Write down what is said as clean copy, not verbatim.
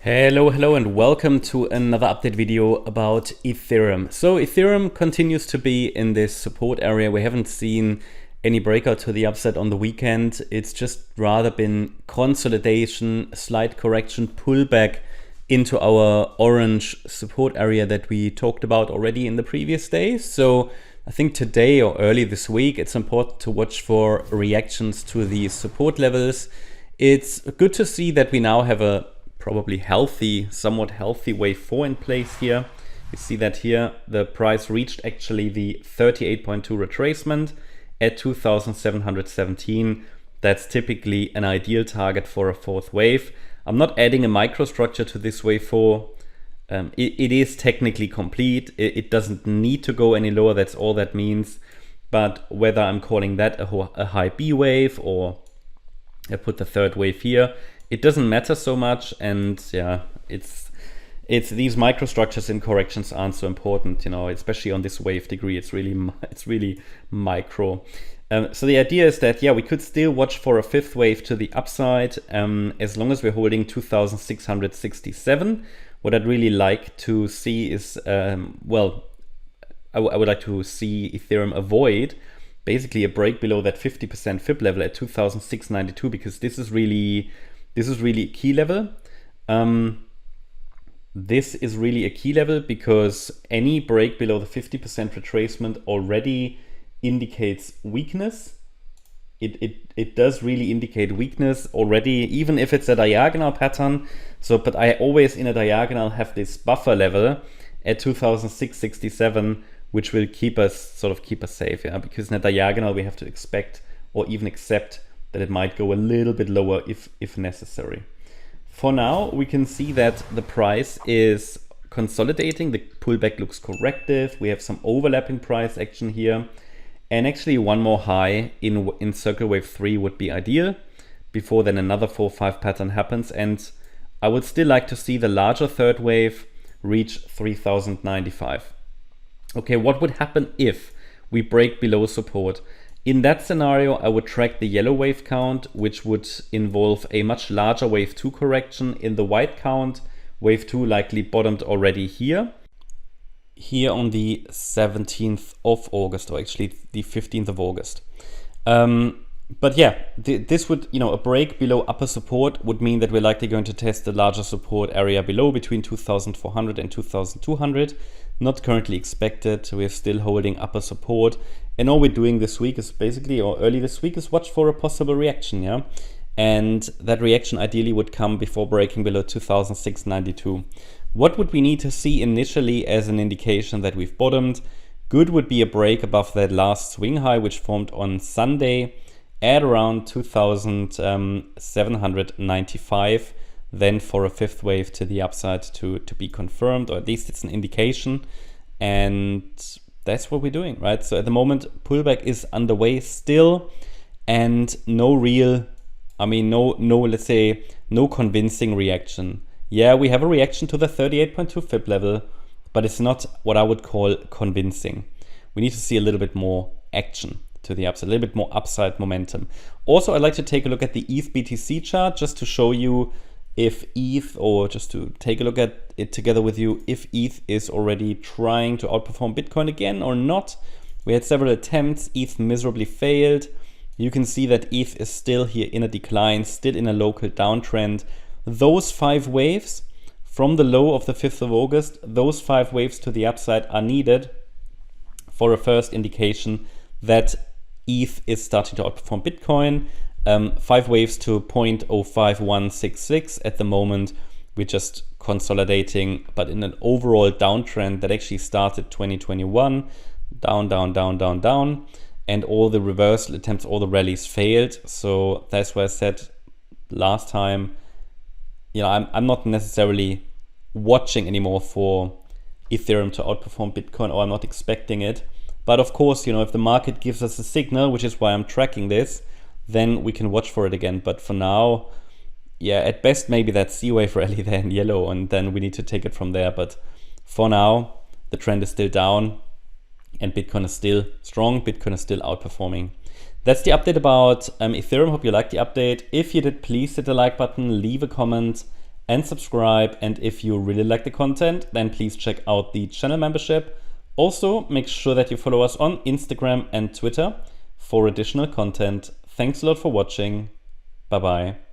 Hello and welcome to another update video about Ethereum. So Ethereum continues to be in this support area. We haven't seen any breakout to the upside on the weekend. It's just rather been consolidation, slight correction, pullback into our orange support area that we talked about already in the previous days. So I think today or early this week, it's important to watch for reactions to these support levels. It's good to see that we now have a probably healthy, somewhat healthy wave 4 in place here. You see that here the price reached actually the 38.2 retracement at 2,717. That's typically an ideal target for a fourth wave. I'm not adding a microstructure to this wave 4. It is technically complete. It doesn't need to go any lower. That's all that means. But whether I'm calling that a high B wave or I put the third wave here, it doesn't matter so much. And yeah, it's these microstructures in corrections aren't so important, you know, especially on this wave degree. It's really micro. So the idea is that, yeah, we could still watch for a fifth wave to the upside as long as we're holding 2,667. What I'd really like to see is, I would like to see Ethereum avoid basically a break below that 50% fib level at 2,692, because this is really a key level. This is really a key level because any break below the 50% retracement already indicates weakness. It does really indicate weakness already, even if it's a diagonal pattern. So, but I always in a diagonal have this buffer level at 2,667, which will keep us safe, yeah. Because in a diagonal we have to expect or even accept that it might go a little bit lower if necessary. For now, we can see that the price is consolidating. The pullback looks corrective. We have some overlapping price action here. And actually one more high in circle wave 3 would be ideal before then another 4-5 pattern happens. And I would still like to see the larger third wave reach 3,095. Okay, what would happen if we break below support? In that scenario, I would track the yellow wave count, which would involve a much larger wave 2 correction. In the white count, wave 2 likely bottomed already here on the 17th of August, or actually the 15th of August. But yeah, this would, a break below upper support would mean that we're likely going to test the larger support area below between 2,400 and 2,200. Not currently expected. We're still holding upper support. And all we're doing this week is basically, or early this week, is watch for a possible reaction, yeah? And that reaction ideally would come before breaking below 2,692. What would we need to see initially as an indication that we've bottomed? Good would be a break above that last swing high, which formed on Sunday at around 2,795. Then for a fifth wave to the upside to be confirmed, or at least it's an indication. And that's what we're doing, right? So at the moment, pullback is underway still, and let's say no convincing reaction. Yeah, we have a reaction to the 38.2 fib level, but it's not what I would call convincing. We need to see a little bit more action to the upside, a little bit more upside momentum. Also, I'd like to take a look at the ETH BTC chart just to show you if ETH, or just to take a look at it together with you, if ETH is already trying to outperform Bitcoin again or not. We had several attempts, ETH miserably failed. You can see that ETH is still here in a decline, still in a local downtrend. Those 5 waves from the low of the 5th of August, those 5 waves to the upside are needed for a first indication that ETH is starting to outperform Bitcoin. 5 waves to 0.05166 at the moment. We're just consolidating, but in an overall downtrend that actually started 2021, down, and all the reversal attempts, all the rallies failed. So that's why I said last time, I'm not necessarily watching anymore for Ethereum to outperform Bitcoin, or I'm not expecting it. But of course, if the market gives us a signal, which is why I'm tracking this, then we can watch for it again. But for now, yeah, at best maybe that C-wave rally there in yellow, and then we need to take it from there. But for now, the trend is still down and Bitcoin is still strong. Bitcoin is still outperforming. That's the update about Ethereum. Hope you liked the update. If you did, please hit the like button, leave a comment, and subscribe. And if you really like the content, then please check out the channel membership. Also, make sure that you follow us on Instagram and Twitter for additional content. Thanks a lot for watching. Bye bye.